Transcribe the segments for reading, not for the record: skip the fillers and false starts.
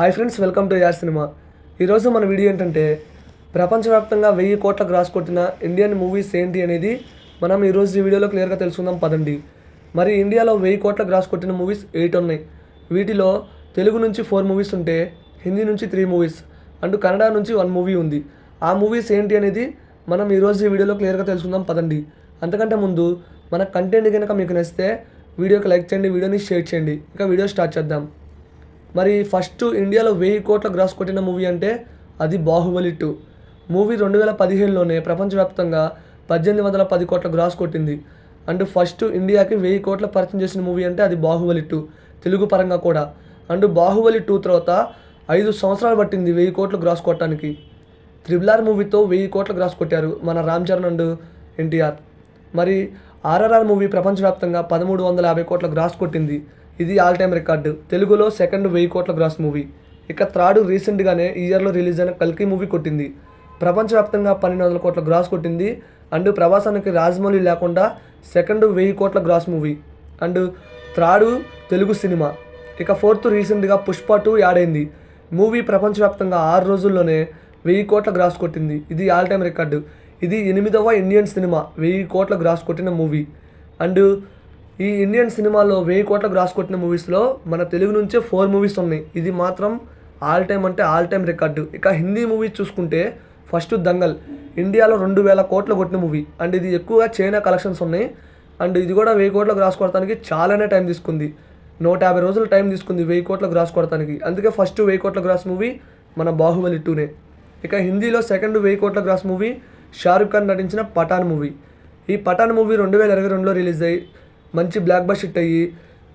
Hi friends, welcome to యార్ cinema. ఈరోజు మన వీడియో ఏంటంటే ప్రపంచవ్యాప్తంగా 1000 కోట్ల గ్రాస్ కొట్టిన ఇండియన్ మూవీస్ ఏంటి అనేది మనం ఈరోజు ఈ వీడియోలో క్లియర్గా తెలుసుకుందాం పదండి. మరి ఇండియాలో 1000 కోట్ల గ్రాస్ కొట్టిన మూవీస్ 8 ఉన్నాయి. వీటిలో తెలుగు నుంచి 4 మూవీస్ ఉంటే హిందీ నుంచి 3 మూవీస్ అండ్ కన్నడ నుంచి 1 మూవీ ఉంది. ఆ మూవీస్ ఏంటి అనేది మనం ఈరోజు ఈ వీడియోలో క్లియర్గా తెలుసుకుందాం పదండి. అంతకంటే ముందు మన కంటెంట్ కనుక మీకు నచ్చితే వీడియోకి లైక్ చేయండి, వీడియోని షేర్ చేయండి. ఇంకా వీడియో స్టార్ట్ చేద్దాం. మరి ఫస్ట్ ఇండియాలో 1000 కోట్ల గ్రాస్ కొట్టిన మూవీ అంటే అది బాహుబలి 2 మూవీ 2015లోనే ప్రపంచవ్యాప్తంగా 1810 కోట్ల గ్రాస్ కొట్టింది. అండ్ ఫస్ట్ ఇండియాకి 1000 కోట్ల పరిచయం చేసిన మూవీ అంటే అది బాహుబలి 2 తెలుగు పరంగా కూడా. అండ్ బాహుబలి 2 తర్వాత 5 సంవత్సరాలు పట్టింది 1000 కోట్ల గ్రాస్ కొట్టడానికి. RRR మూవీతో 1000 కోట్ల గ్రాస్ కొట్టారు మన రామ్ చరణ్ అండ్ ఎన్టీఆర్. మరి RRR మూవీ ప్రపంచవ్యాప్తంగా 1350 కోట్ల గ్రాస్ కొట్టింది. ఇది ఆల్ టైమ్ రికార్డు. తెలుగులో సెకండ్ 1000 కోట్ల గ్రాస్ మూవీ. ఇక థర్డ్ రీసెంట్గానే ఈ ఇయర్లో రిలీజ్ అయిన కల్కి మూవీ కొట్టింది. ప్రపంచవ్యాప్తంగా 1200 కోట్ల గ్రాస్ కొట్టింది. అండ్ ప్రవాసానికి రాజమౌళి లేకుండా సెకండ్ 1000 కోట్ల gross movie and third Telugu cinema. ఇక ఫోర్త్ రీసెంట్గా పుష్ప 2 యాడ్ అయింది. మూవీ ప్రపంచవ్యాప్తంగా 6 రోజుల్లోనే 1000 కోట్ల గ్రాస్ కొట్టింది. ఇది ఆల్ టైమ్ రికార్డు. ఇది 8వ ఇండియన్ సినిమా 1000 కోట్ల గ్రాస్ కొట్టిన మూవీ. అండ్ ఈ ఇండియన్ సినిమాలో 1000 కోట్ల గ్రాస్ కొట్టిన మూవీస్లో మన తెలుగు నుంచే 4 మూవీస్ ఉన్నాయి. ఇది మాత్రం ఆల్ టైమ్ అంటే ఆల్ టైమ్ రికార్డు. ఇక హిందీ మూవీ చూసుకుంటే ఫస్ట్ దంగల్ ఇండియాలో 2000 కోట్లు కొట్టిన మూవీ. అండ్ ఇది ఎక్కువగా చైనా కలెక్షన్స్ ఉన్నాయి. అండ్ ఇది కూడా 1000 కోట్ల గ్రాస్ కొడటానికి చాలానే టైం తీసుకుంది. 150 రోజులు టైం తీసుకుంది 1000 కోట్ల గ్రాస్ కొడటానికి. అందుకే ఫస్ట్ 1000 కోట్ల గ్రాస్ మూవీ మన బాహుబలి 2నే. ఇక హిందీలో సెకండ్ 1000 కోట్ల గ్రాస్ మూవీ షారుఖ్ ఖాన్ నటించిన పఠాన్ మూవీ. ఈ పఠాన్ మూవీ 2022లో రిలీజ్ అయ్యి మంచి బ్లాక్ బస్టర్ హిట్ అయ్యి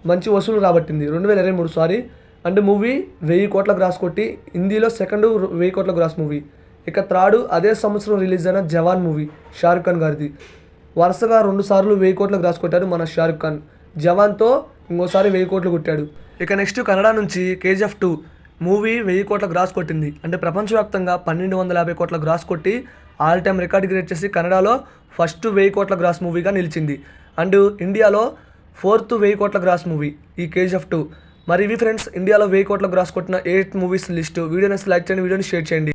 మంచి వసూలు రాబట్టింది 2023 అండ్ మూవీ 1000 కోట్ల గ్రాస్ కొట్టి హిందీలో సెకండ్ 1000 కోట్ల గ్రాస్ మూవీ. ఇక థర్డ్ అదే సంవత్సరం రిలీజ్ అయిన జవాన్ మూవీ షారుఖ్ ఖాన్ గారిది. వరుసగా 2 సార్లు 1000 కోట్ల గ్రాస్ కొట్టారు మన షారుఖ్ ఖాన్. జవాన్తో ఇంకోసారి 1000 కోట్లు కొట్టాడు. ఇక నెక్స్ట్ కన్నడ నుంచి KGF 2 మూవీ 1000 కోట్ల గ్రాస్ కొట్టింది. అంటే ప్రపంచవ్యాప్తంగా 1250 కోట్ల గ్రాస్ కొట్టి ఆల్ టైమ్ రికార్డ్ క్రియేట్ చేసి కన్నడలో ఫస్ట్ 1000 కోట్ల గ్రాస్ మూవీగా నిలిచింది. అండ్ ఇండియాలో ఫోర్త్ 1000 కోట్ల గ్రాస్ మూవీ ఈ KGF 2. మరి ఇవి ఫ్రెండ్స్ ఇండియాలో 1000 కోట్ల గ్రాస్ కొట్టిన 8 మూవీస్ లిస్టు. వీడియోని లైక్ చేయండి, వీడియోని షేర్ చేయండి.